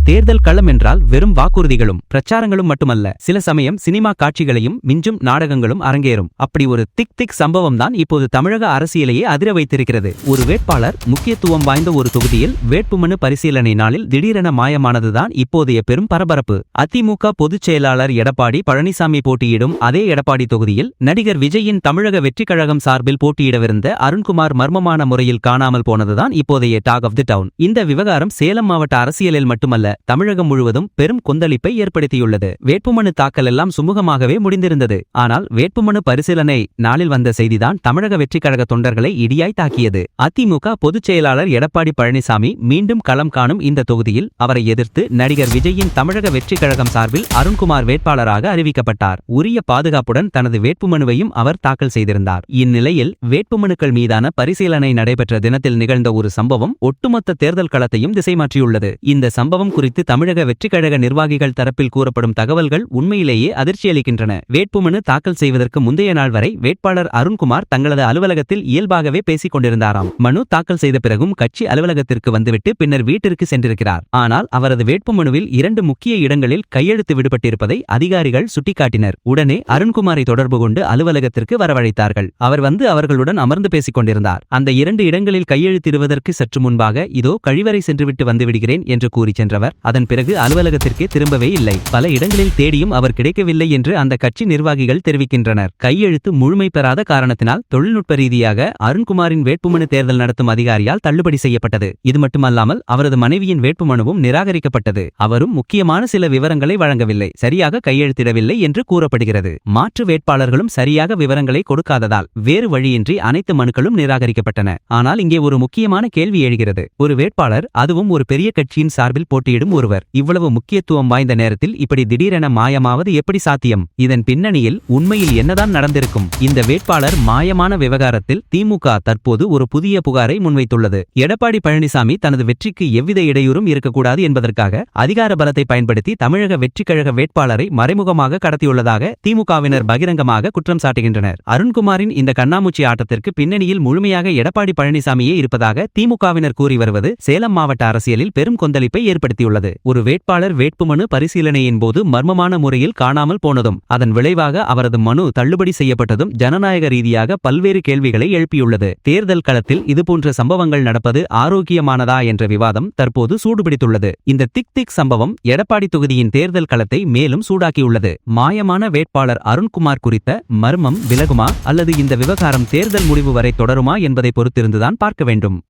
தேர்தல் களம் என்றால் வெறும் வாக்குறுதிகளும் பிரச்சாரங்களும் மட்டுமல்ல, சில சமயம் சினிமா காட்சிகளையும் மிஞ்சும் நாடகங்களும் அரங்கேறும். அப்படி ஒரு திக் சம்பவம் தான் இப்போது தமிழக அரசியலையே அதிர வைத்திருக்கிறது. ஒரு வேட்பாளர் முக்கியத்துவம் வாய்ந்த ஒரு தொகுதியில் வேட்புமனு பரிசீலனை நாளில் திடீரென மாயமானதுதான் இப்போதைய பெரும் பரபரப்பு. அதிமுக பொதுச் செயலாளர் எடப்பாடி பழனிசாமி போட்டியிடும் அதே எடப்பாடி தொகுதியில் நடிகர் விஜயின் தமிழக வெற்றிக் கழகம் சார்பில் போட்டியிடவிருந்த அருண்குமார் மர்மமான முறையில் காணாமல் போனதுதான் இப்போதைய டாக் ஆஃப் தி டவுன். இந்த விவகாரம் சேலம் மாவட்ட அரசியலில் மட்டுமல்ல, தமிழகம் முழுவதும் பெரும் கொந்தளிப்பை ஏற்படுத்தியுள்ளது. வேட்புமனு தாக்கல் எல்லாம் சுமூகமாகவே முடிந்திருந்தது. ஆனால் வேட்புமனு பரிசீலனை நாளில் வந்த செய்திதான் தமிழக வெற்றிக் கழக தொண்டர்களை இடியாய் தாக்கியது. அதிமுக பொதுச் செயலாளர் எடப்பாடி பழனிசாமி மீண்டும் களம் காணும் இந்த தொகுதியில் அவரை எதிர்த்து நடிகர் விஜயின் தமிழக வெற்றிக் கழகம் சார்பில் அருண்குமார் வேட்பாளராக அறிவிக்கப்பட்டார். உரிய பாதுகாப்புடன் தனது வேட்புமனுவையும் அவர் தாக்கல் செய்திருந்தார். இந்நிலையில் வேட்புமனுக்கள் மீதான பரிசீலனை நடைபெற்ற தினத்தில் நிகழ்ந்த ஒரு சம்பவம் ஒட்டுமொத்த தேர்தல் களத்தையும் திசை மாற்றியுள்ளது. இந்த சம்பவம் குறித்து தமிழக வெற்றிக் கழக நிர்வாகிகள் தரப்பில் கூறப்படும் தகவல்கள் உண்மையிலேயே அதிர்ச்சியளிக்கின்றன. வேட்புமனு தாக்கல் செய்வதற்கு முந்தைய நாள் வரை வேட்பாளர் அருண்குமார் தங்களது அலுவலகத்தில் இயல்பாகவே பேசிக் கொண்டிருந்தாராம். மனு தாக்கல் செய்த பிறகும் கட்சி அலுவலகத்திற்கு வந்துவிட்டு பின்னர் வீட்டிற்கு சென்றிருக்கிறார். ஆனால் அவரது வேட்புமனுவில் 2 முக்கிய இடங்களில் கையெழுத்து விடுபட்டிருப்பதை அதிகாரிகள் சுட்டிக்காட்டினர். உடனே அருண்குமாரை தொடர்பு கொண்டு அலுவலகத்திற்கு வரவழைத்தார்கள். அவர் வந்து அவர்களுடன் அமர்ந்து பேசிக் கொண்டிருந்தார். அந்த 2 இடங்களில் கையெழுத்திடுவதற்கு சற்று முன்பாக இதோ கழிவறை சென்றுவிட்டு வந்துவிடுகிறேன் என்று கூறி சென்றவர் அதன் பிறகு அலுவலகத்திற்கே திரும்பவே இல்லை. பல இடங்களில் தேடியும் அவர் கிடைக்கவில்லை என்று அந்த கட்சி நிர்வாகிகள் தெரிவிக்கின்றனர். கையெழுத்து முழுமை பெறாத காரணத்தினால் தொழில்நுட்ப ரீதியாக அருண்குமாரின் வேட்புமனு தேர்தல் நடத்தும் அதிகாரியால் தள்ளுபடி செய்யப்பட்டது. இது மட்டுமல்லாமல் அவரது மனைவியின் வேட்புமனுவும் நிராகரிக்கப்பட்டது. அவரும் முக்கியமான சில விவரங்களை வழங்கவில்லை, சரியாக கையெழுத்திடவில்லை என்று கூறப்படுகிறது. மாற்று வேட்பாளர்களும் சரியாக விவரங்களை கொடுக்காததால் வேறு வழியின்றி அனைத்து மனுக்களும் நிராகரிக்கப்பட்டன. ஆனால் இங்கே ஒரு முக்கியமான கேள்வி எழுகிறது. ஒரு வேட்பாளர், அதுவும் ஒரு பெரிய கட்சியின் சார்பில் போட்டியிடும் ஒருவர், இவ்வளவு முக்கியத்துவம் வாய்ந்த நேரத்தில் இப்படி திடீரென மாயமாவது எப்படி சாத்தியம்? இதன் பின்னணியில் உண்மையில் என்னதான் நடந்திருக்கும்? இந்த வேட்பாளர் மாயமான விவகாரத்தில் திமுக தற்போது ஒரு புதிய புகாரை முன்வைத்துள்ளது. எடப்பாடி பழனிசாமி தனது வெற்றிக்கு எவ்வித இடையூறும் இருக்கக்கூடாது என்பதற்காக அதிகார பலத்தை பயன்படுத்தி தமிழக வெற்றிக் கழக வேட்பாளரை மறைமுகமாக கடத்தியுள்ளதாக திமுகவினர் பகிரங்கமாக குற்றம் சாட்டுகின்றனர். அருண்குமாரின் இந்த கண்ணாமூச்சி ஆட்டத்திற்கு பின்னணியில் முழுமையாக எடப்பாடி பழனிசாமியே இருப்பதாக திமுகவினர் கூறி வருவது சேலம் மாவட்ட அரசியலில் பெரும் கொந்தளிப்பை ஏற்படுத்தியுள்ளது. ஒரு வேட்பாளர் வேட்புமனு பரிசீலனையின் போது மர்மமான முறையில் காணாமல் போனதும் அதன் விளைவாக அவரது மனு தள்ளுபடி செய்யப்பட்டதும் ஜனநாயக ரீதியாக பல்வேறு கேள்விகளை எழுப்பியுள்ளது. தேர்தல் களத்தில் இதுபோன்ற சம்பவங்கள் நடப்பது ஆரோக்கியமானதா என்ற விவாதம் தற்போது சூடுபிடித்துள்ளது. இந்த திக் சம்பவம் எடப்பாடி தொகுதியின் தேர்தல் களத்தை மேலும் சூடாக்கியுள்ளது. மாயமான வேட்பாளர் அருண்குமார் குறித்த மர்மம் விலகுமா அல்லது இந்த விவகாரம் தேர்தல் முடிவு வரை தொடருமா என்பதை பொறுத்திருந்துதான் பார்க்க வேண்டும்.